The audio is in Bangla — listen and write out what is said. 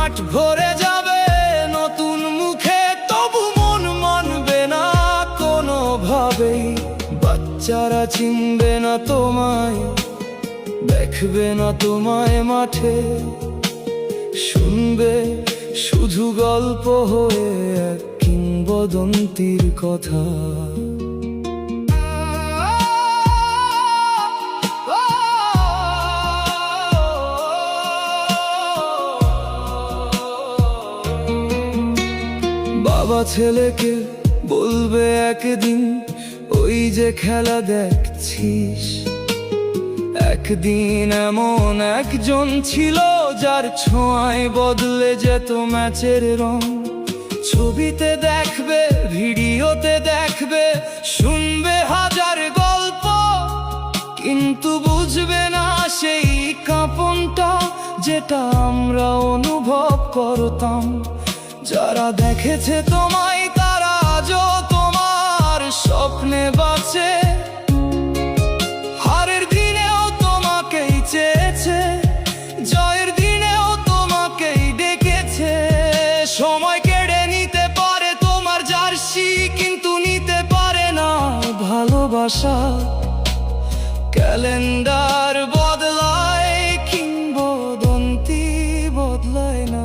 মাঠ ভরে যাবে নতুন মুখে, তবু মন মানবে না কোনোভাবেই। বাচ্চারা চিনবে না তোমায়, দেখবে না তোমায় মাঠে, শুনবে শুধু গল্প হয়ে এক কিংবদন্তির কথা। বাবা ছেলেকে বলবে একদিন, ওই যে খেলা দেখছিস, একদিন এমন একজন ছিল যার ছোঁয়ায় বদলে যেত ম্যাচের রং। ছবিতে দেখবে, ভিডিওতে দেখবে, শুনবে হাজার গল্প, কিন্তু বুঝবে না সেই কাঁপনটা যেটা আমরা অনুভব করতাম। যারা দেখেছে তোমায় তারা আজও তোমার স্বপ্নে বাঁচে, হারের দিনেও তোমাকেই চেয়েছে, জয়ের দিনেও তোমাকেই ডেকেছে। সময় কেড়ে নিতে পারে তোমার জার্সি, কিন্তু নিতে পারে না ভালোবাসা। ক্যালেন্ডার বদলায়, কিংবদন্তি বদলায় না।